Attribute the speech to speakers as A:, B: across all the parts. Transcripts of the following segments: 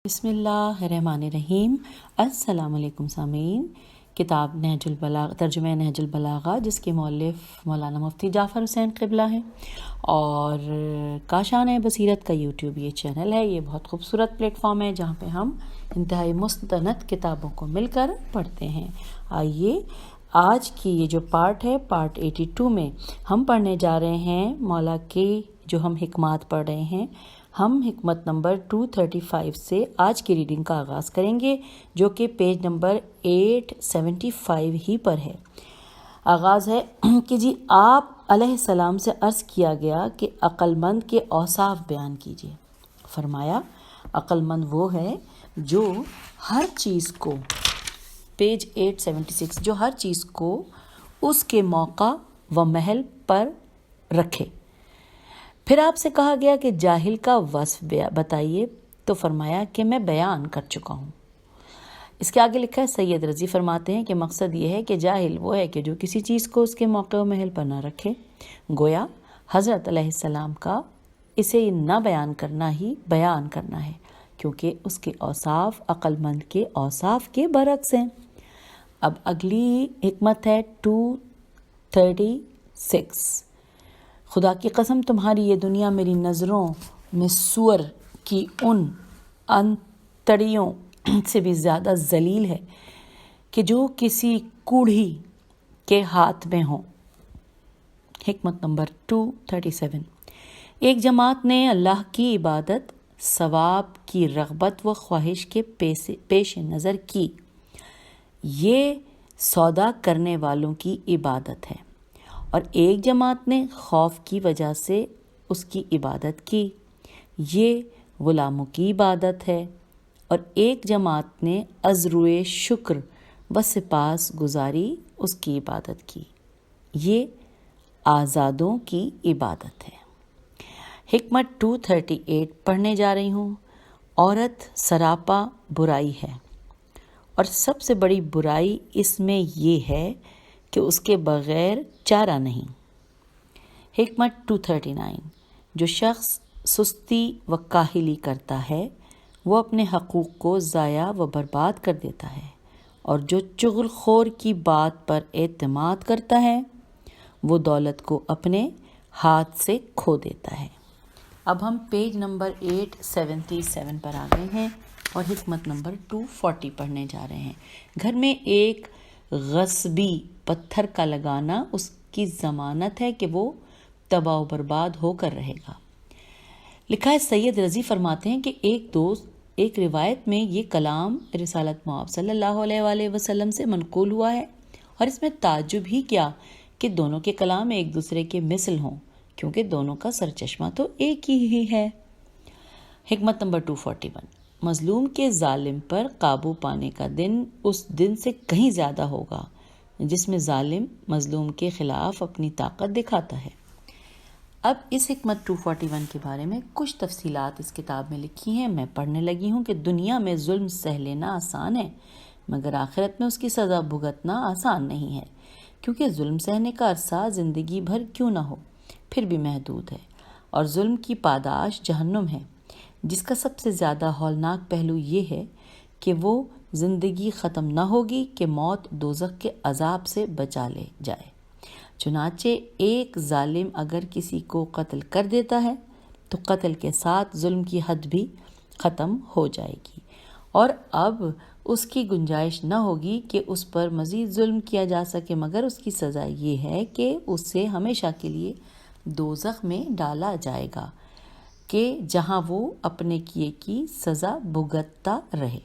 A: بسم اللہ الرحمن الرحیم۔ السلام علیکم سامعین۔ کتاب نہج البلاغہ، ترجمہ نہج البلاغہ، جس کے مؤلف مولانا مفتی جعفر حسین قبلہ ہیں، اور کاشان بصیرت کا یوٹیوب یہ چینل ہے۔ یہ بہت خوبصورت پلیٹ فارم ہے جہاں پہ ہم انتہائی مستند کتابوں کو مل کر پڑھتے ہیں۔ آئیے آج کی یہ جو پارٹ ہے، پارٹ 82 میں ہم پڑھنے جا رہے ہیں مولا کی جو ہم حکمات پڑھ رہے ہیں۔ ہم حکمت نمبر 235 سے آج کی ریڈنگ کا آغاز کریں گے، جو کہ پیج نمبر 875 ہی پر ہے۔ آغاز ہے کہ جی آپ علیہ السلام سے عرض کیا گیا کہ عقل مند کے اوصاف بیان کیجیے۔ فرمایا عقل مند وہ ہے جو ہر چیز کو، پیج 876، جو ہر چیز کو اس کے موقع و محل پر رکھے۔ پھر آپ سے کہا گیا کہ جاہل کا وصف بتائیے، تو فرمایا کہ میں بیان کر چکا ہوں۔ اس کے آگے لکھا ہے، سید رضی فرماتے ہیں کہ مقصد یہ ہے کہ جاہل وہ ہے کہ جو کسی چیز کو اس کے موقع و محل پر نہ رکھے۔ گویا حضرت علیہ السلام کا اسے نہ بیان کرنا ہی بیان کرنا ہے، کیونکہ اس کے اوصاف عقل مند کے اوصاف کے برعکس ہیں۔ اب اگلی حکمت ہے 236۔ خدا کی قسم تمہاری یہ دنیا میری نظروں میں سور کی ان انتڑیوں سے بھی زیادہ ذلیل ہے کہ جو کسی کوڑھی کے ہاتھ میں ہوں۔ حکمت نمبر 237۔ ایک جماعت نے اللہ کی عبادت ثواب کی رغبت و خواہش کے پیش نظر کی۔ یہ سودا کرنے والوں کی عبادت ہے، اور ایک جماعت نے خوف کی وجہ سے اس کی عبادت کی۔ یہ غلاموں کی عبادت ہے، اور ایک جماعت نے از روئے شکر و سپاس گزاری اس کی عبادت کی۔ یہ آزادوں کی عبادت ہے۔ حکمت 238 پڑھنے جا رہی ہوں۔ عورت سراپا برائی ہے، اور سب سے بڑی برائی اس میں یہ ہے کہ اس کے بغیر چارہ نہیں۔ حکمت 239۔ جو شخص سستی و کاہلی کرتا ہے وہ اپنے حقوق کو ضائع و برباد کر دیتا ہے، اور جو چغل خور کی بات پر اعتماد کرتا ہے وہ دولت کو اپنے ہاتھ سے کھو دیتا ہے۔ اب ہم پیج نمبر 877 پر آ گئے ہیں، اور حکمت نمبر 240 پڑھنے جا رہے ہیں۔ گھر میں ایک غصبی پتھر کا لگانا اس کی ضمانت ہے کہ وہ تباہ و برباد ہو کر رہے گا۔ لکھا ہے، سید رضی فرماتے ہیں کہ ایک روایت میں یہ کلام رسالت مآب صلی اللہ علیہ وآلہ وسلم سے منقول ہوا ہے، اور اس میں تعجب ہی کیا کہ دونوں کے کلام ایک دوسرے کے مثل ہوں، کیونکہ دونوں کا سرچشمہ تو ایک ہی ہے۔ حکمت نمبر 241۔ مظلوم کے ظالم پر قابو پانے کا دن اس دن سے کہیں زیادہ ہوگا جس میں ظالم مظلوم کے خلاف اپنی طاقت دکھاتا ہے۔ اب اس حکمت 241 کے بارے میں کچھ تفصیلات اس کتاب میں لکھی ہیں۔ میں پڑھنے لگی ہوں کہ دنیا میں ظلم سہ لینا آسان ہے، مگر آخرت میں اس کی سزا بھگتنا آسان نہیں ہے، کیونکہ ظلم سہنے کا عرصہ زندگی بھر کیوں نہ ہو پھر بھی محدود ہے، اور ظلم کی پاداش جہنم ہے، جس کا سب سے زیادہ ہولناک پہلو یہ ہے کہ وہ زندگی ختم نہ ہوگی کہ موت دوزخ کے عذاب سے بچا لے جائے۔ چنانچہ ایک ظالم اگر کسی کو قتل کر دیتا ہے تو قتل کے ساتھ ظلم کی حد بھی ختم ہو جائے گی، اور اب اس کی گنجائش نہ ہوگی کہ اس پر مزید ظلم کیا جا سکے، مگر اس کی سزا یہ ہے کہ اسے ہمیشہ کے لیے دوزخ میں ڈالا جائے گا، کہ جہاں وہ اپنے کیے کی سزا بھگتتا رہے۔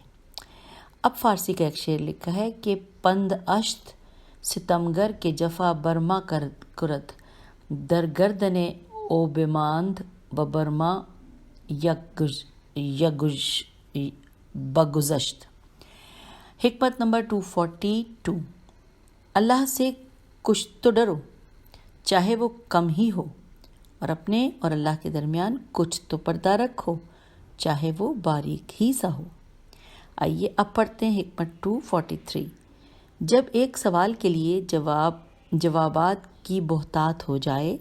A: اب فارسی کا ایک شعر لکھا ہے کہ پند اشت ستمگر کے جفا برما کرد، در گردن او بماند و برما بگذشت۔ حکمت نمبر 242۔ اللہ سے کچھ تو ڈرو، چاہے وہ کم ہی ہو، اور اپنے اور اللہ کے درمیان کچھ تو پردہ رکھو، چاہے وہ باریک ہی سا ہو۔ آئیے اب پڑھتے ہیں حکمت 243۔ جب ایک سوال کے لیے جوابات کی بہتات ہو جائے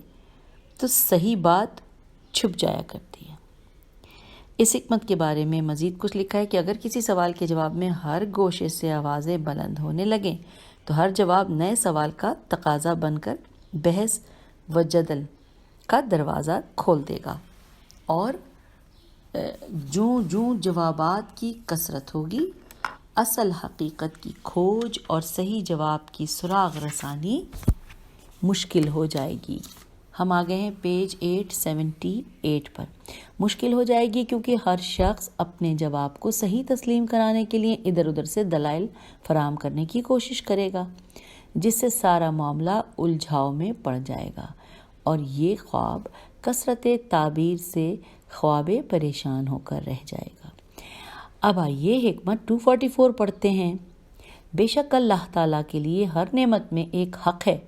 A: تو صحیح بات چھپ جایا کرتی ہے۔ اس حکمت کے بارے میں مزید کچھ لکھا ہے کہ اگر کسی سوال کے جواب میں ہر گوشے سے آوازیں بلند ہونے لگیں تو ہر جواب نئے سوال کا تقاضا بن کر بحث و جدل کا دروازہ کھول دے گا، اور جوں جوابات کی کثرت ہوگی اصل حقیقت کی کھوج اور صحیح جواب کی سراغ رسانی مشکل ہو جائے گی۔ ہم آگئے ہیں پیج 878 پر۔ مشکل ہو جائے گی کیونکہ ہر شخص اپنے جواب کو صحیح تسلیم کرانے کے لیے ادھر ادھر سے دلائل فراہم کرنے کی کوشش کرے گا، جس سے سارا معاملہ الجھاؤ میں پڑ جائے گا، اور یہ خواب کثرت تعبیر سے خواب پریشان ہو کر رہ جائے گا۔ اب آئیے حکمت 244 پڑھتے ہیں۔ بے شک اللہ تعالیٰ کے لیے ہر نعمت میں ایک حق ہے،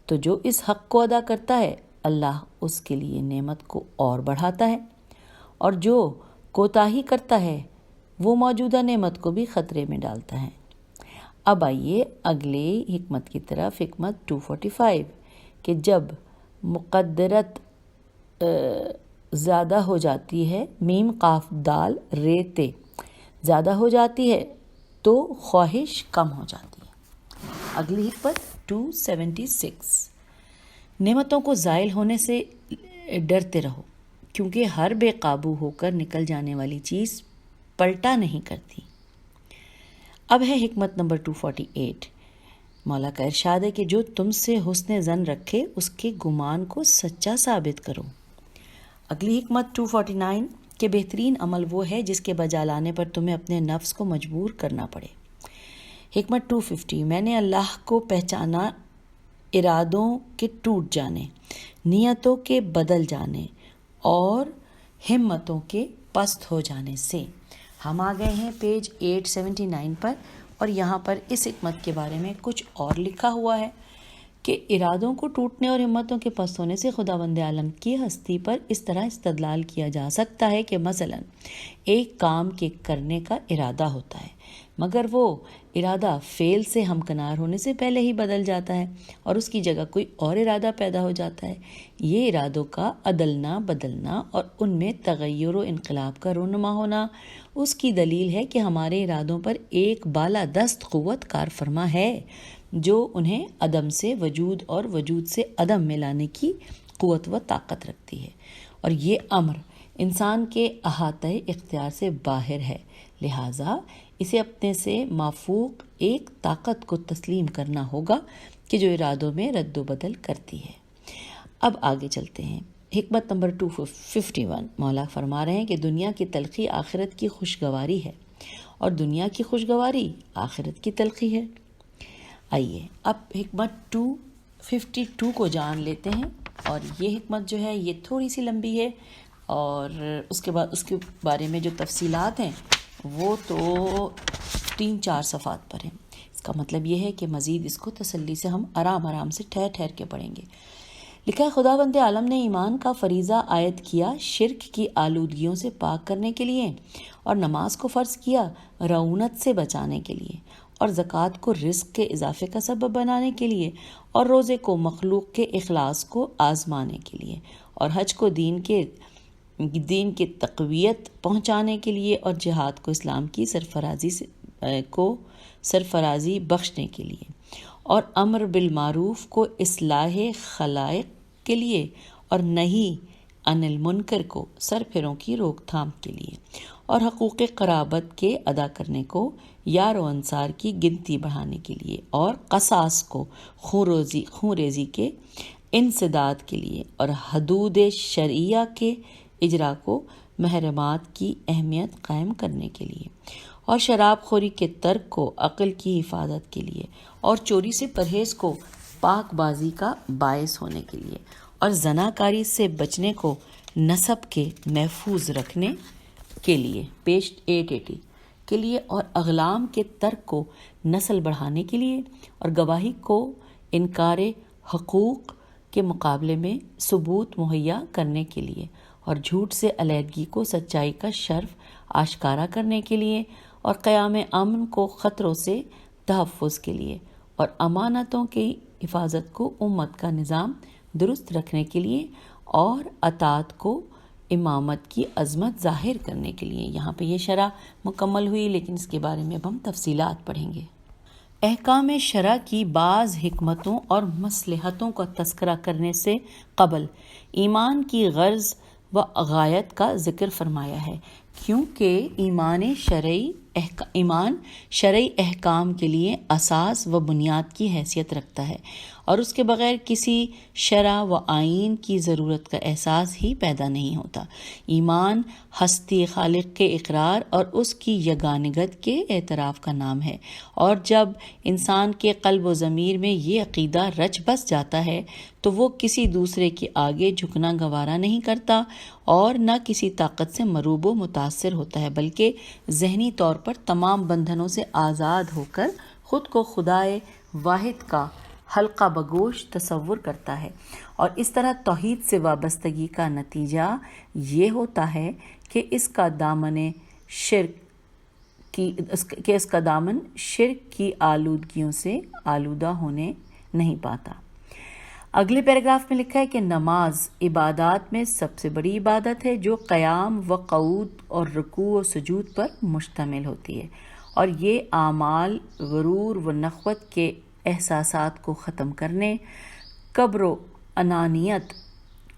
A: تو جو اس حق کو ادا کرتا ہے اللہ اس کے لیے نعمت کو اور بڑھاتا ہے، اور جو کوتاہی کرتا ہے وہ موجودہ نعمت کو بھی خطرے میں ڈالتا ہے۔ اب آئیے اگلے حکمت کی طرف، حکمت 245، کہ جب مقدرت زیادہ ہو جاتی ہے، میم قاف دال ریتے زیادہ ہو جاتی ہے تو خواہش کم ہو جاتی ہے۔ اگلی حکمت 276، نعمتوں کو زائل ہونے سے ڈرتے رہو، کیونکہ ہر بے قابو ہو کر نکل جانے والی چیز پلٹا نہیں کرتی۔ اب ہے حکمت نمبر 248۔ مولا کا ارشاد ہے کہ جو تم سے حسن ظن رکھے اس کے گمان کو سچا ثابت کرو۔ اگلی حکمت 249، کہ بہترین عمل وہ ہے جس کے بجا لانے پر تمہیں اپنے نفس کو مجبور کرنا پڑے۔ حکمت 250، میں نے اللہ کو پہچانا ارادوں کے ٹوٹ جانے، نیتوں کے بدل جانے اور ہمتوں کے پست ہو جانے سے۔ ہم آ گئے ہیں پیج 879 پر، اور یہاں پر اس حکمت کے بارے میں کچھ اور لکھا ہوا ہے کہ ارادوں کو ٹوٹنے اور ہمتوں کے پست ہونے سے خداوند عالم کی ہستی پر اس طرح استدلال کیا جا سکتا ہے کہ مثلا ایک کام کے کرنے کا ارادہ ہوتا ہے، مگر وہ ارادہ فعل سے ہمکنار ہونے سے پہلے ہی بدل جاتا ہے اور اس کی جگہ کوئی اور ارادہ پیدا ہو جاتا ہے۔ یہ ارادوں کا عدلنا بدلنا اور ان میں تغیر و انقلاب کا رونما ہونا اس کی دلیل ہے کہ ہمارے ارادوں پر ایک بالادست قوت کار فرما ہے جو انہیں عدم سے وجود اور وجود سے عدم میں لانے کی قوت و طاقت رکھتی ہے، اور یہ امر انسان کے احاطہ اختیار سے باہر ہے، لہٰذا اسے اپنے سے مافوق ایک طاقت کو تسلیم کرنا ہوگا کہ جو ارادوں میں رد و بدل کرتی ہے۔ اب آگے چلتے ہیں، حکمت نمبر 251۔ مولا فرما رہے ہیں کہ دنیا کی تلخی آخرت کی خوشگواری ہے، اور دنیا کی خوشگواری آخرت کی تلخی ہے۔ آئیے اب حکمت 252 کو جان لیتے ہیں، اور یہ حکمت جو ہے یہ تھوڑی سی لمبی ہے، اور اس کے بعد اس کے بارے میں جو تفصیلات ہیں وہ تو 3-4 صفحات پر ہیں۔ اس کا مطلب یہ ہے کہ مزید اس کو تسلی سے ہم آرام سے ٹھہر کے پڑھیں گے۔ لکھا ہے خداوند عالم نے ایمان کا فریضہ عائد کیا شرک کی آلودگیوں سے پاک کرنے کے لیے، اور نماز کو فرض کیا رعونت سے بچانے کے لیے، اور زکوٰۃ کو رزق کے اضافے کا سبب بنانے کے لیے، اور روزے کو مخلوق کے اخلاص کو آزمانے کے لیے، اور حج کو دین کے تقویت پہنچانے کے لیے، اور جہاد کو اسلام کی سرفرازی بخشنے کے لیے، اور امر بالمعروف کو اصلاح خلائق کے لیے، اور نہی عن المنکر کو سرپھروں کی روک تھام کے لیے، اور حقوق قرابت کے ادا کرنے کو یار و انصار کی گنتی بڑھانے کے لیے، اور قصاص کو خون ریزی کے انسداد کے لیے، اور حدود شرعیہ کے اجرا کو محرمات کی اہمیت قائم کرنے کے لیے، اور شراب خوری کے ترک کو عقل کی حفاظت کے لیے، اور چوری سے پرہیز کو پاک بازی کا باعث ہونے کے لیے، اور زناکاری سے بچنے کو نسب کے محفوظ رکھنے کے لیے، پیج 880 کے لیے، اور اغلام کے ترک کو نسل بڑھانے کے لیے، اور گواہی کو انکار حقوق کے مقابلے میں ثبوت مہیا کرنے کے لیے، اور جھوٹ سے علیحدگی کو سچائی کا شرف آشکارا کرنے کے لیے، اور قیام امن کو خطروں سے تحفظ کے لیے، اور امانتوں کی حفاظت کو امت کا نظام درست رکھنے کے لیے، اور اطاعت کو امامت کی عظمت ظاہر کرنے کے لیے۔ یہاں پہ یہ شرح مکمل ہوئی، لیکن اس کے بارے میں اب ہم تفصیلات پڑھیں گے۔ احکام شرع کی بعض حکمتوں اور مصلحتوں کا تذکرہ کرنے سے قبل ایمان کی غرض و غایت کا ذکر فرمایا ہے، کیونکہ ایمان شرعی احکام کے لیے اساس و بنیاد کی حیثیت رکھتا ہے، اور اس کے بغیر کسی شرع و آئین کی ضرورت کا احساس ہی پیدا نہیں ہوتا۔ ایمان ہستی خالق کے اقرار اور اس کی یگانگت کے اعتراف کا نام ہے، اور جب انسان کے قلب و ضمیر میں یہ عقیدہ رچ بس جاتا ہے تو وہ کسی دوسرے کے آگے جھکنا گوارا نہیں کرتا اور نہ کسی طاقت سے مروب و متاثر ہوتا ہے، بلکہ ذہنی طور پر تمام بندھنوں سے آزاد ہو کر خود کو خدائے واحد کا حلقہ بگوش تصور کرتا ہے۔ اور اس طرح توحید سے وابستگی کا نتیجہ یہ ہوتا ہے کہ اس کا دامن شرک کی آلودگیوں سے آلودہ ہونے نہیں پاتا۔ اگلے پیراگراف میں لکھا ہے کہ نماز عبادات میں سب سے بڑی عبادت ہے، جو قیام و قعود اور رکوع و سجود پر مشتمل ہوتی ہے، اور یہ اعمال غرور و نخوت کے احساسات کو ختم کرنے، کبر و انانیت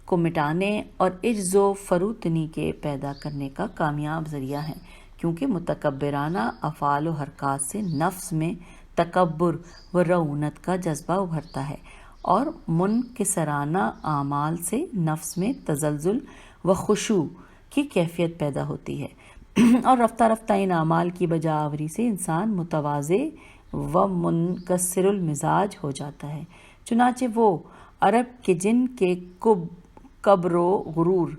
A: کو مٹانے اور عجز و فروتنی کے پیدا کرنے کا کامیاب ذریعہ ہے، کیونکہ متکبرانہ افعال و حرکات سے نفس میں تکبر و رعونت کا جذبہ ابھرتا ہے، اور منکسرانہ اعمال سے نفس میں تزلزل و خشوع کی کیفیت پیدا ہوتی ہے، اور رفتہ رفتہ ان اعمال کی بجا آوری سے انسان متواضع و منکسر المزاج ہو جاتا ہے۔ چنانچہ وہ عرب کے جن کے کبر و غرور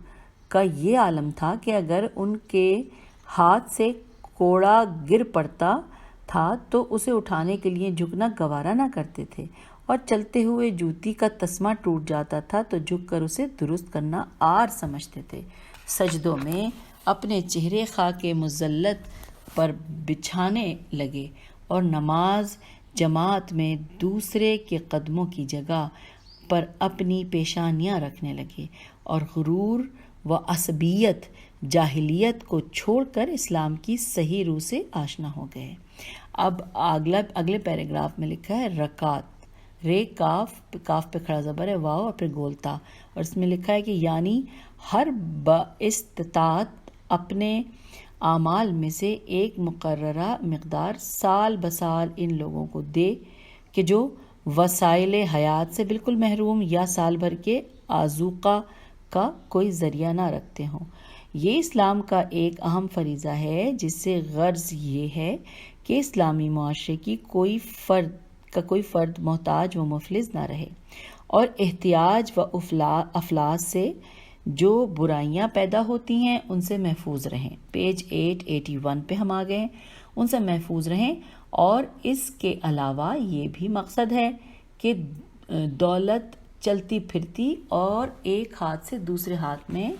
A: کا یہ عالم تھا کہ اگر ان کے ہاتھ سے کوڑا گر پڑتا تھا تو اسے اٹھانے کے لیے جھکنا گوارا نہ کرتے تھے، اور چلتے ہوئے جوتی کا تسمہ ٹوٹ جاتا تھا تو جھک کر اسے درست کرنا عار سمجھتے تھے۔ سجدوں میں اپنے چہرے خاک مذلت پر بچھانے لگے، اور نماز جماعت میں دوسرے کے قدموں کی جگہ پر اپنی پیشانیاں رکھنے لگے، اور غرور و عصبیت جاہلیت کو چھوڑ کر اسلام کی صحیح روح سے آشنا ہو گئے۔ اب اگلے پیراگراف میں لکھا ہے رکعت، رے کاف پہ کھڑا زبر ہے، واو اور پھر گولتا، اور اس میں لکھا ہے کہ یعنی ہر باستطاعت اپنے اعمال میں سے ایک مقررہ مقدار سال بسال ان لوگوں کو دے کہ جو وسائل حیات سے بالکل محروم یا سال بھر کے آذوقہ کا کوئی ذریعہ نہ رکھتے ہوں۔ یہ اسلام کا ایک اہم فریضہ ہے، جس سے غرض یہ ہے کہ اسلامی معاشرے کی کوئی فرد محتاج و مفلس نہ رہے، اور احتیاج و افلاس سے جو برائیاں پیدا ہوتی ہیں ان سے محفوظ رہیں۔ پیج 881 پہ ہم آ گئے، ان سے محفوظ رہیں، اور اس کے علاوہ یہ بھی مقصد ہے کہ دولت چلتی پھرتی اور ایک ہاتھ سے دوسرے ہاتھ میں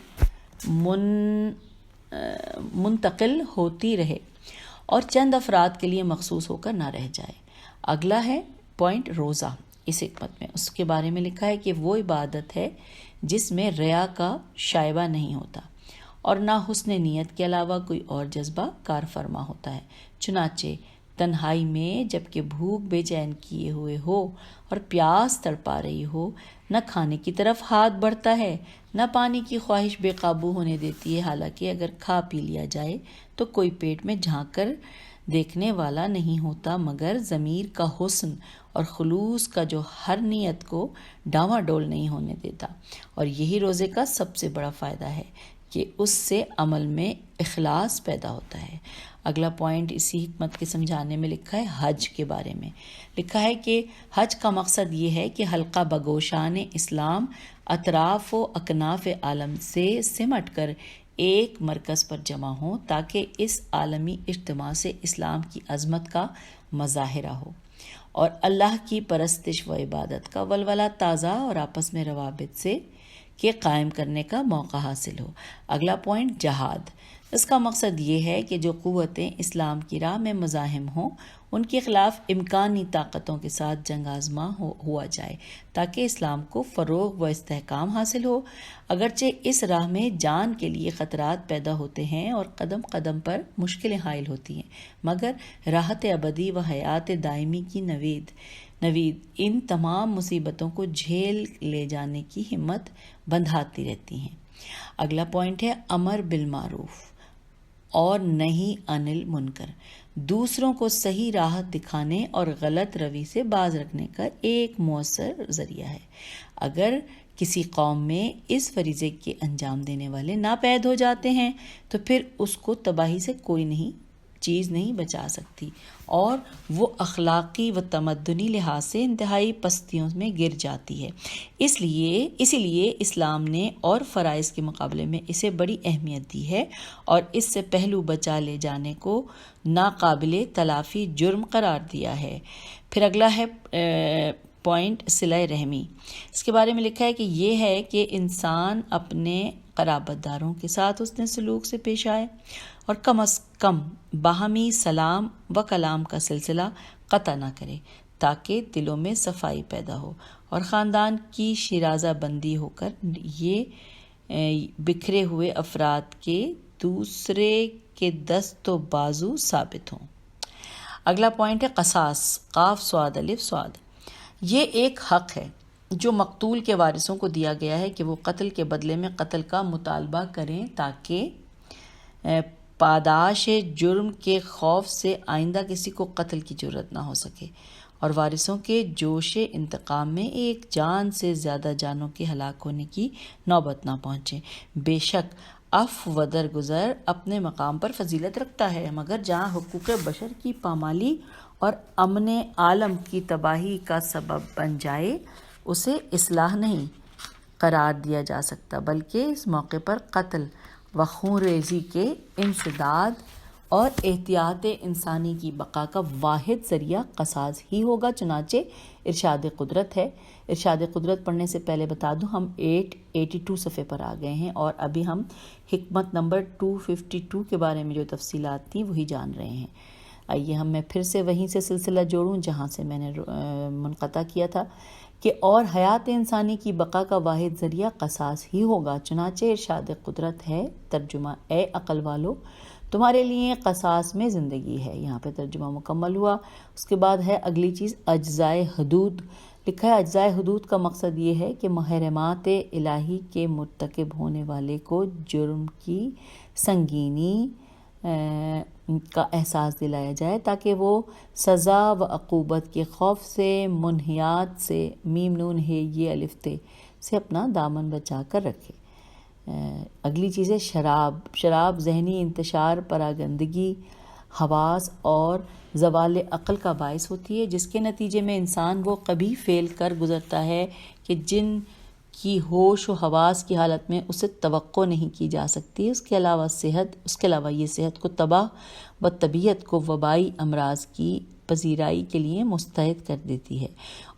A: منتقل ہوتی رہے اور چند افراد کے لیے مخصوص ہو کر نہ رہ جائے۔ اگلا ہے پوائنٹ روزہ اس حکمت میں، اس کے بارے میں لکھا ہے کہ وہ عبادت ہے جس میں ریا کا شائبہ نہیں ہوتا اور نہ حسن نیت کے علاوہ کوئی اور جذبہ کار فرما ہوتا ہے۔ چنانچہ تنہائی میں جب کہ بھوک بے چین کیے ہوئے ہو اور پیاس تڑپا رہی ہو، نہ کھانے کی طرف ہاتھ بڑھتا ہے نہ پانی کی خواہش بے قابو ہونے دیتی ہے، حالانکہ اگر کھا پی لیا جائے تو کوئی پیٹ میں جھانک کر دیکھنے والا نہیں ہوتا مگر ضمیر کا حسن اور خلوص کا جو ہر نیت کو ڈاواں ڈول نہیں ہونے دیتا، اور یہی روزے کا سب سے بڑا فائدہ ہے کہ اس سے عمل میں اخلاص پیدا ہوتا ہے۔ اگلا پوائنٹ اسی حکمت کے سمجھانے میں لکھا ہے حج کے بارے میں، لکھا ہے کہ حج کا مقصد یہ ہے کہ حلقہ بگوشان اسلام اطراف و اکناف عالم سے سمٹ کر ایک مرکز پر جمع ہوں تاکہ اس عالمی اجتماع سے اسلام کی عظمت کا مظاہرہ ہو اور اللہ کی پرستش و عبادت کا ولولہ تازہ اور آپس میں روابط سے کے قائم کرنے کا موقع حاصل ہو۔ اگلا پوائنٹ جہاد، اس کا مقصد یہ ہے کہ جو قوتیں اسلام کی راہ میں مزاحم ہوں ان کے خلاف امکانی طاقتوں کے ساتھ جنگ آزما ہوا جائے تاکہ اسلام کو فروغ و استحکام حاصل ہو۔ اگرچہ اس راہ میں جان کے لیے خطرات پیدا ہوتے ہیں اور قدم قدم پر مشکلیں حائل ہوتی ہیں، مگر راحت ابدی و حیات دائمی کی نوید ان تمام مصیبتوں کو جھیل لے جانے کی ہمت بندھاتی رہتی ہیں۔ اگلا پوائنٹ ہے امر بالمعروف اور نہیں عن المنکر، دوسروں کو صحیح راہ دکھانے اور غلط روی سے باز رکھنے کا ایک مؤثر ذریعہ ہے۔ اگر کسی قوم میں اس فریضے کے انجام دینے والے ناپید ہو جاتے ہیں تو پھر اس کو تباہی سے کوئی چیز نہیں بچا سکتی اور وہ اخلاقی و تمدنی لحاظ سے انتہائی پستیوں میں گر جاتی ہے۔ اسی لیے اسلام نے اور فرائض کے مقابلے میں اسے بڑی اہمیت دی ہے اور اس سے پہلو بچا لے جانے کو ناقابل تلافی جرم قرار دیا ہے۔ پھر اگلا ہے پوائنٹ صلہ رحمی۔ اس کے بارے میں لکھا ہے کہ یہ ہے کہ انسان اپنے قرابت داروں کے ساتھ حسن سلوک سے پیش آئے اور کم از کم باہمی سلام و کلام کا سلسلہ قطع نہ کرے تاکہ دلوں میں صفائی پیدا ہو اور خاندان کی شیرازہ بندی ہو کر یہ بکھرے ہوئے افراد کے دوسرے کے دست و بازو ثابت ہوں۔ اگلا پوائنٹ ہے قصاص، قاف صاد الف صاد۔ یہ ایک حق ہے جو مقتول کے وارثوں کو دیا گیا ہے کہ وہ قتل کے بدلے میں قتل کا مطالبہ کریں تاکہ پاداش جرم کے خوف سے آئندہ کسی کو قتل کی جرت نہ ہو سکے اور وارثوں کے جوش انتقام میں ایک جان سے زیادہ جانوں کے ہلاک ہونے کی نوبت نہ پہنچے۔ بے شک عفو و درگزر اپنے مقام پر فضیلت رکھتا ہے، مگر جہاں حقوق بشر کی پامالی اور امن عالم کی تباہی کا سبب بن جائے اسے اصلاح نہیں قرار دیا جا سکتا، بلکہ اس موقع پر قتل و خون ریزی کے انسداد اور احتیاط انسانی کی بقا کا واحد ذریعہ قصاص ہی ہوگا۔ چنانچہ ارشاد قدرت ہے۔ ارشاد قدرت پڑھنے سے پہلے بتا دوں ہم 882 صفحے پر آ گئے ہیں اور ابھی ہم حکمت نمبر 252 کے بارے میں جو تفصیلات تھیں وہی جان رہے ہیں۔ آئیے میں پھر سے وہیں سے سلسلہ جوڑوں جہاں سے میں نے منقطع کیا تھا کہ اور حیات انسانی کی بقا کا واحد ذریعہ قصاص ہی ہوگا۔ چنانچہ ارشاد قدرت ہے، ترجمہ اے عقل والو تمہارے لیے قصاص میں زندگی ہے۔ یہاں پہ ترجمہ مکمل ہوا۔ اس کے بعد ہے اگلی چیز اجزائے حدود۔ لکھا ہے اجزائے حدود کا مقصد یہ ہے کہ محرمات الہی کے مرتکب ہونے والے کو جرم کی سنگینی کا احساس دلایا جائے تاکہ وہ سزا و عقوبت کے خوف سے منہیات سے میم نون ہے یہ الف تے سے اپنا دامن بچا کر رکھے۔ اگلی چیز ہے شراب ذہنی انتشار، پراگندگی، حواس اور زوال عقل کا باعث ہوتی ہے، جس کے نتیجے میں انسان وہ کبھی فعل کر گزرتا ہے کہ جن کی ہوش و حواس کی حالت میں اسے توقع نہیں کی جا سکتی۔ اس کے علاوہ یہ صحت کو تباہ و طبیعت کو وبائی امراض کی پذیرائی کے لیے مستعد کر دیتی ہے،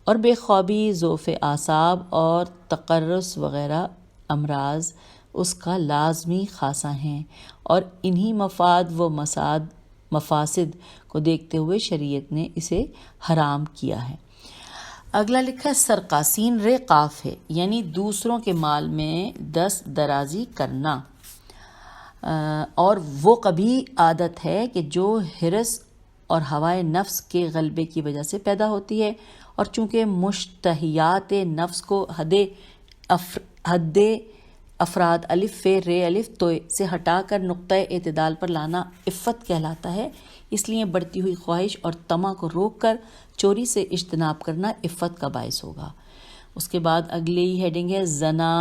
A: اور بے خوابی، ضعف اعصاب اور تقرص وغیرہ امراض اس کا لازمی خاصہ ہیں، اور انہی مفاد و مفاسد کو دیکھتے ہوئے شریعت نے اسے حرام کیا ہے۔ اگلا لکھا ہے سرقاسین رے قاف ہے، یعنی دوسروں کے مال میں دست درازی کرنا، اور وہ کبھی عادت ہے کہ جو حرص اور ہوائے نفس کے غلبے کی وجہ سے پیدا ہوتی ہے، اور چونکہ مشتہیات نفس کو حد افراد الف فے رے الف توئے سے ہٹا کر نقطۂ اعتدال پر لانا عفت کہلاتا ہے، اس لیے بڑھتی ہوئی خواہش اور طمع کو روک کر چوری سے اجتناب کرنا عفت کا باعث ہوگا۔ اس کے بعد اگلی ہیڈنگ ہے زنا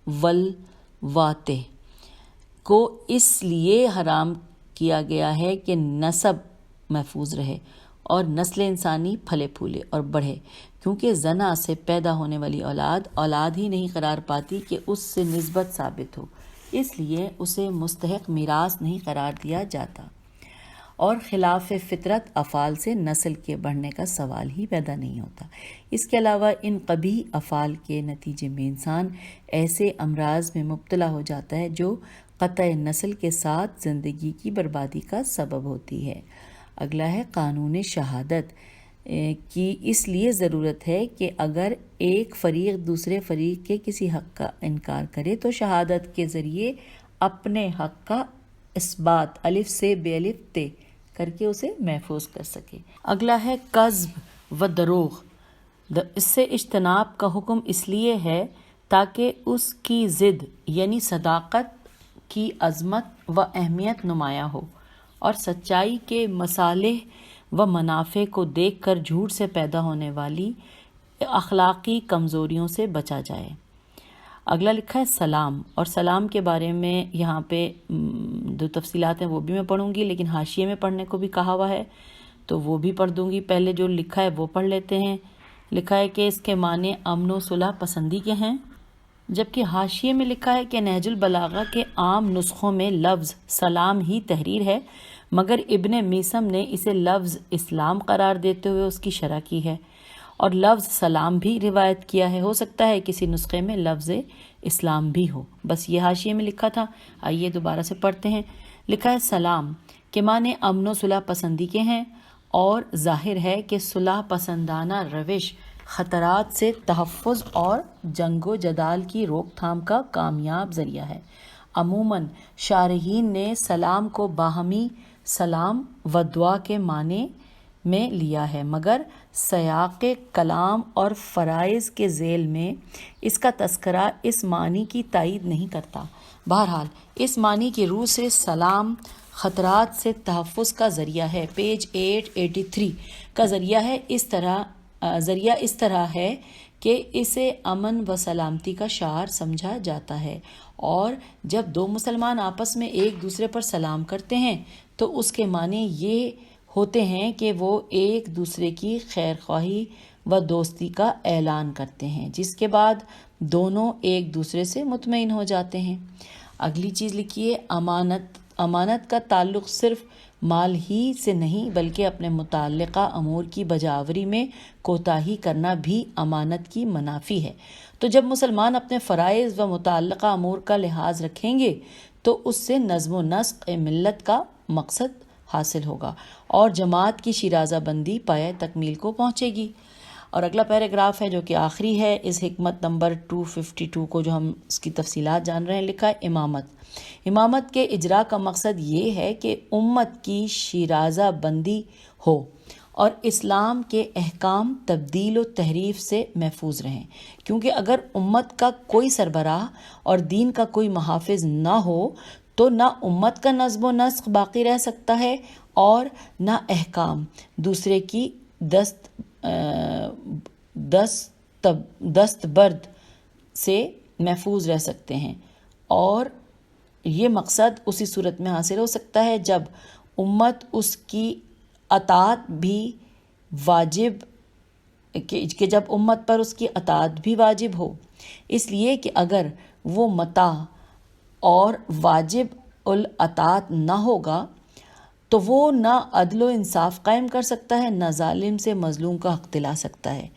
A: والواتے کو اس لیے حرام کیا گیا ہے کہ نسب محفوظ رہے اور نسل انسانی پھلے پھولے اور بڑھے، کیونکہ زنا سے پیدا ہونے والی اولاد ہی نہیں قرار پاتی کہ اس سے نسبت ثابت ہو، اس لیے اسے مستحق میراث نہیں قرار دیا جاتا، اور خلاف فطرت افعال سے نسل کے بڑھنے کا سوال ہی پیدا نہیں ہوتا۔ اس کے علاوہ ان قبیح افعال کے نتیجے میں انسان ایسے امراض میں مبتلا ہو جاتا ہے جو قطع نسل کے ساتھ زندگی کی بربادی کا سبب ہوتی ہے۔ اگلا ہے قانون شہادت کی اس لیے ضرورت ہے کہ اگر ایک فریق دوسرے فریق کے کسی حق کا انکار کرے تو شہادت کے ذریعے اپنے حق کا اثبات الف سے بے الف تے کر کے اسے محفوظ کر سکے۔ اگلا ہے کذب و دروغ۔ اس سے اجتناب کا حکم اس لیے ہے تاکہ اس کی ضد یعنی صداقت کی عظمت و اہمیت نمایاں ہو اور سچائی کے مصالح و منافع کو دیکھ کر جھوٹ سے پیدا ہونے والی اخلاقی کمزوریوں سے بچا جائے۔ اگلا لکھا ہے سلام، اور سلام کے بارے میں یہاں پہ جو تفصیلات ہیں وہ بھی میں پڑھوں گی، لیکن حاشیے میں پڑھنے کو بھی کہا ہوا ہے تو وہ بھی پڑھ دوں گی۔ پہلے جو لکھا ہے وہ پڑھ لیتے ہیں۔ لکھا ہے کہ اس کے معنی امن و صلح پسندی کے ہیں، جبکہ حاشیے میں لکھا ہے کہ نہج البلاغہ کے عام نسخوں میں لفظ سلام ہی تحریر ہے، مگر ابن میثم نے اسے لفظ اسلام قرار دیتے ہوئے اس کی شرح کی ہے، اور لفظ سلام بھی روایت کیا ہے۔ ہو سکتا ہے کسی نسخے میں لفظ اسلام بھی ہو، بس یہ حاشیے میں لکھا تھا۔ آئیے دوبارہ سے پڑھتے ہیں۔ لکھا ہے سلام کے معنی امن و صلح پسندی کے ہیں، اور ظاہر ہے کہ صلح پسندانہ روش خطرات سے تحفظ اور جنگ و جدال کی روک تھام کا کامیاب ذریعہ ہے۔ عموماً شارحین نے سلام کو باہمی سلام و دعا کے معنی میں لیا ہے، مگر سیاق کلام اور فرائض کے ذیل میں اس کا تذکرہ اس معنی کی تائید نہیں کرتا۔ بہرحال اس معنی کی روح سے سلام خطرات سے تحفظ کا ذریعہ ہے۔ پیج 883 کا ذریعہ اس طرح ہے کہ اسے امن و سلامتی کا شعار سمجھا جاتا ہے، اور جب دو مسلمان آپس میں ایک دوسرے پر سلام کرتے ہیں تو اس کے معنی یہ ہوتے ہیں کہ وہ ایک دوسرے کی خیر خواہی و دوستی کا اعلان کرتے ہیں، جس کے بعد دونوں ایک دوسرے سے مطمئن ہو جاتے ہیں۔ اگلی چیز لکھیے امانت۔ امانت کا تعلق صرف مال ہی سے نہیں بلکہ اپنے متعلقہ امور کی بجاوری میں کوتاہی کرنا بھی امانت کی منافی ہے۔ تو جب مسلمان اپنے فرائض و متعلقہ امور کا لحاظ رکھیں گے تو اس سے نظم و نسق ملت کا مقصد حاصل ہوگا اور جماعت کی شیرازہ بندی پایہ تکمیل کو پہنچے گی۔ اور اگلا پیراگراف ہے جو کہ آخری ہے اس حکمت نمبر 252 کو، جو ہم اس کی تفصیلات جان رہے ہیں۔ لکھا ہے امامت۔ امامت کے اجرا کا مقصد یہ ہے کہ امت کی شیرازہ بندی ہو اور اسلام کے احکام تبدیل و تحریف سے محفوظ رہیں، کیونکہ اگر امت کا کوئی سربراہ اور دین کا کوئی محافظ نہ ہو تو نہ امت کا نظم و نسق باقی رہ سکتا ہے اور نہ احکام دوسرے کی دستبرد سے محفوظ رہ سکتے ہیں، اور یہ مقصد اسی صورت میں حاصل ہو سکتا ہے جب امت اس کی اطاعت بھی واجب کہ جب امت پر اس کی اطاعت بھی واجب ہو، اس لیے کہ اگر وہ مطاع اور واجب الاطاعت نہ ہوگا تو وہ نہ عدل و انصاف قائم کر سکتا ہے، نہ ظالم سے مظلوم کا حق دلا سکتا ہے،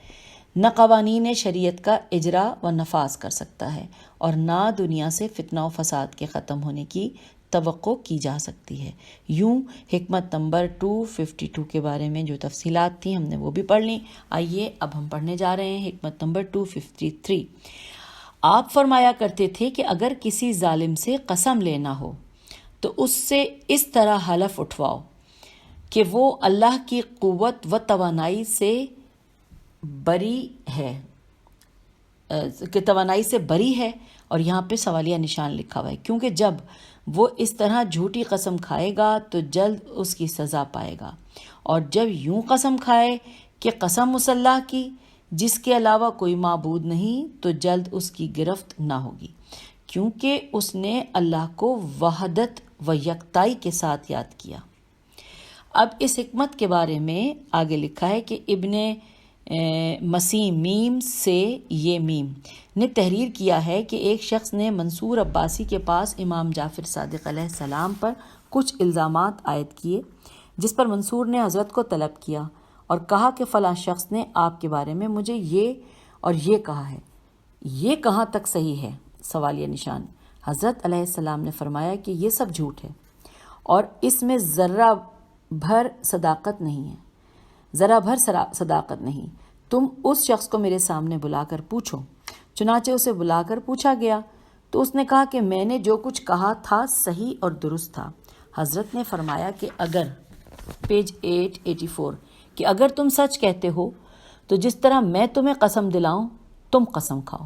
A: نہ قوانین شریعت کا اجرا و نفاذ کر سکتا ہے، اور نہ دنیا سے فتنہ و فساد کے ختم ہونے کی توقع کی جا سکتی ہے۔ یوں حکمت نمبر 252 کے بارے میں جو تفصیلات تھیں ہم نے وہ بھی پڑھ لیں۔ آئیے اب ہم پڑھنے جا رہے ہیں حکمت نمبر 253۔ آپ فرمایا کرتے تھے کہ اگر کسی ظالم سے قسم لینا ہو تو اس سے اس طرح حلف اٹھواؤ کہ وہ اللہ کی قوت و توانائی سے بری ہے، اور یہاں پہ سوالیہ نشان لکھا ہوا ہے، کیونکہ جب وہ اس طرح جھوٹی قسم کھائے گا تو جلد اس کی سزا پائے گا، اور جب یوں قسم کھائے کہ قسم مسلح کی جس کے علاوہ کوئی معبود نہیں تو جلد اس کی گرفت نہ ہوگی، کیونکہ اس نے اللہ کو وحدت و یکتائی کے ساتھ یاد کیا۔ اب اس حکمت کے بارے میں آگے لکھا ہے کہ ابن مسیم میم سے یہ میم نے تحریر کیا ہے کہ ایک شخص نے منصور عباسی کے پاس امام جعفر صادق علیہ السلام پر کچھ الزامات عائد کیے، جس پر منصور نے حضرت کو طلب کیا اور کہا کہ فلاں شخص نے آپ کے بارے میں مجھے یہ اور یہ کہا ہے، یہ کہاں تک صحیح ہے؟ سوالیہ نشان۔ حضرت علیہ السلام نے فرمایا کہ یہ سب جھوٹ ہے اور اس میں ذرہ بھر صداقت نہیں ہے، ذرا بھر صداقت نہیں۔ تم اس شخص کو میرے سامنے بلا کر پوچھو۔ چنانچہ اسے بلا کر پوچھا گیا تو اس نے کہا کہ میں نے جو کچھ کہا تھا صحیح اور درست تھا۔ حضرت نے فرمایا کہ اگر پیج 884 کہ اگر تم سچ کہتے ہو تو جس طرح میں تمہیں قسم دلاؤں تم قسم کھاؤ۔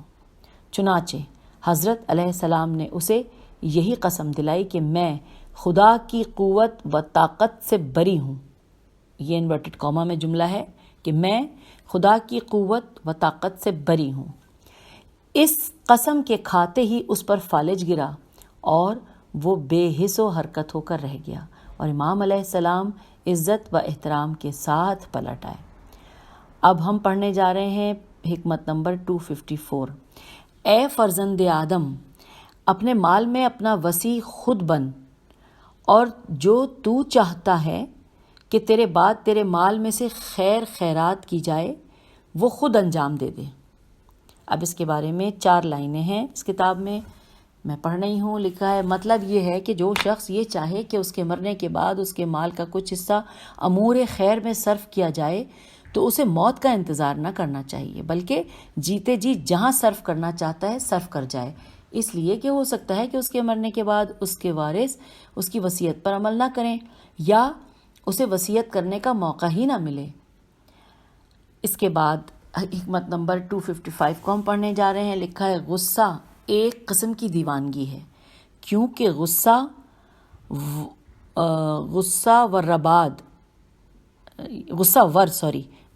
A: چنانچہ حضرت علیہ السلام نے اسے یہی قسم دلائی کہ میں خدا کی قوت و طاقت سے بری ہوں۔ یہ انورٹڈ کاما میں جملہ ہے کہ میں خدا کی قوت و طاقت سے بری ہوں۔ اس قسم کے کھاتے ہی اس پر فالج گرا اور وہ بے حس و حرکت ہو کر رہ گیا اور امام علیہ السلام عزت و احترام کے ساتھ پلٹ آئے۔ اب ہم پڑھنے جا رہے ہیں حکمت نمبر 254۔ اے فرزند آدم، اپنے مال میں اپنا وسیع خود بن اور جو تو چاہتا ہے کہ تیرے بعد تیرے مال میں سے خیر خیرات کی جائے وہ خود انجام دے دے۔ اب اس کے بارے میں 4 لائنیں ہیں اس کتاب میں پڑھ رہی ہوں۔ لکھا ہے مطلب یہ ہے کہ جو شخص یہ چاہے کہ اس کے مرنے کے بعد اس کے مال کا کچھ حصہ امور خیر میں صرف کیا جائے تو اسے موت کا انتظار نہ کرنا چاہیے، بلکہ جیتے جی جہاں صرف کرنا چاہتا ہے صرف کر جائے، اس لیے کہ ہو سکتا ہے کہ اس کے مرنے کے بعد اس کے وارث اس کی وصیت پر عمل نہ کریں یا اسے وصیت کرنے کا موقع ہی نہ ملے۔ اس کے بعد حکمت نمبر 255 کو ہم پڑھنے جا رہے ہیں۔ لکھا ہے غصہ ایک قسم کی دیوانگی ہے، کیونکہ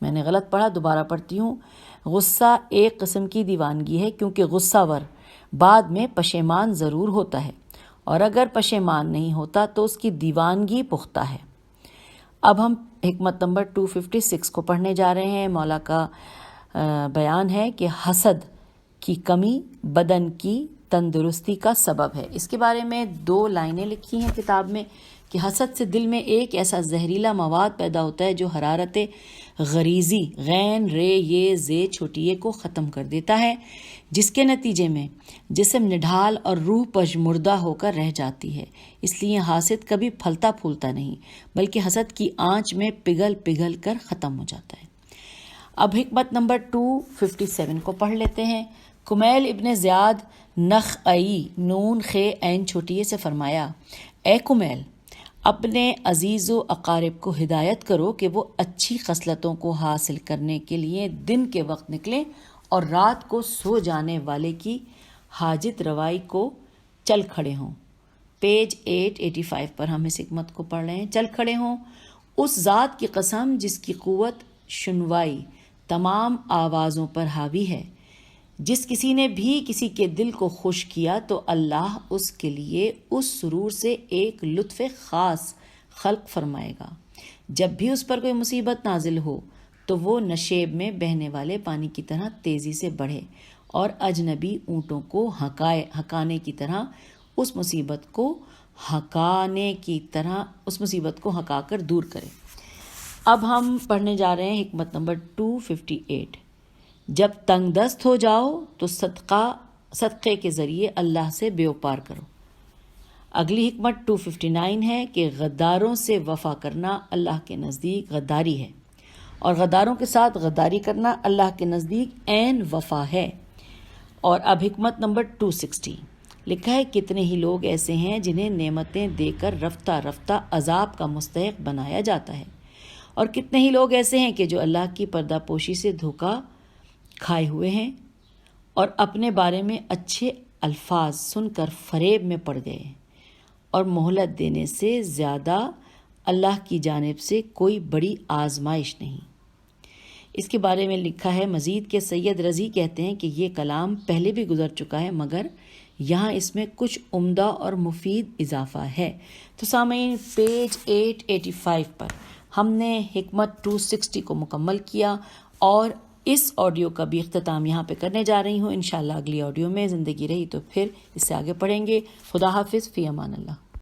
A: میں نے غلط پڑھا، دوبارہ پڑھتی ہوں۔ غصہ ایک قسم کی دیوانگی ہے کیونکہ غصہ ور بعد میں پشیمان ضرور ہوتا ہے، اور اگر پشیمان نہیں ہوتا تو اس کی دیوانگی پختہ ہے۔ اب ہم حکمت نمبر 256 کو پڑھنے جا رہے ہیں۔ مولا کا بیان ہے کہ حسد کی کمی بدن کی تندرستی کا سبب ہے۔ اس کے بارے میں 2 لائنیں لکھی ہیں کتاب میں کہ حسد سے دل میں ایک ایسا زہریلا مواد پیدا ہوتا ہے جو حرارت غریزی غین رے یہ زے چھوٹی اے کو ختم کر دیتا ہے، جس کے نتیجے میں جسم نڈھال اور روح پژمردہ ہو کر رہ جاتی ہے۔ اس لیے حاسد کبھی پھلتا پھولتا نہیں بلکہ حسد کی آنچ میں پگھل پگھل کر ختم ہو جاتا ہے۔ اب حکمت نمبر 257 کو پڑھ لیتے ہیں۔ کمیل ابن زیاد نخعی نون خے عین چھوٹی اے سے فرمایا، اے کمیل، اپنے عزیز و اقارب کو ہدایت کرو کہ وہ اچھی خصلتوں کو حاصل کرنے کے لیے دن کے وقت نکلیں اور رات کو سو جانے والے کی حاجت روائی کو چل کھڑے ہوں۔ پیج 885 پر ہم اس حکمت کو پڑھ رہے ہیں۔ چل کھڑے ہوں اس ذات کی قسم جس کی قوت شنوائی تمام آوازوں پر حاوی ہے۔ جس کسی نے بھی کسی کے دل کو خوش کیا تو اللہ اس کے لیے اس سرور سے ایک لطف خاص خلق فرمائے گا۔ جب بھی اس پر کوئی مصیبت نازل ہو تو وہ نشیب میں بہنے والے پانی کی طرح تیزی سے بڑھے اور اجنبی اونٹوں کو ہکانے کی طرح اس مصیبت کو ہکا کر دور کرے۔ اب ہم پڑھنے جا رہے ہیں حکمت نمبر 258۔ جب تنگ دست ہو جاؤ تو صدقے کے ذریعے اللہ سے بیوپار کرو۔ اگلی حکمت 259 ہے کہ غداروں سے وفا کرنا اللہ کے نزدیک غداری ہے، اور غداروں کے ساتھ غداری کرنا اللہ کے نزدیک عین وفا ہے۔ اور اب حکمت نمبر 260 لکھا ہے، کتنے ہی لوگ ایسے ہیں جنہیں نعمتیں دے کر رفتہ رفتہ عذاب کا مستحق بنایا جاتا ہے، اور کتنے ہی لوگ ایسے ہیں کہ جو اللہ کی پردہ پوشی سے دھوکہ کھائے ہوئے ہیں اور اپنے بارے میں اچھے الفاظ سن کر فریب میں پڑ گئے، اور مہلت دینے سے زیادہ اللہ کی جانب سے کوئی بڑی آزمائش نہیں۔ اس کے بارے میں لکھا ہے مزید کہ سید رضی کہتے ہیں کہ یہ کلام پہلے بھی گزر چکا ہے مگر یہاں اس میں کچھ عمدہ اور مفید اضافہ ہے۔ تو سامعین، پیج 885 پر ہم نے حکمت 260 کو مکمل کیا اور اس آڈیو کا بھی اختتام یہاں پہ کرنے جا رہی ہوں۔ انشاءاللہ اگلی آڈیو میں زندگی رہی تو پھر اس سے آگے پڑھیں گے۔ خدا حافظ، فی امان اللہ۔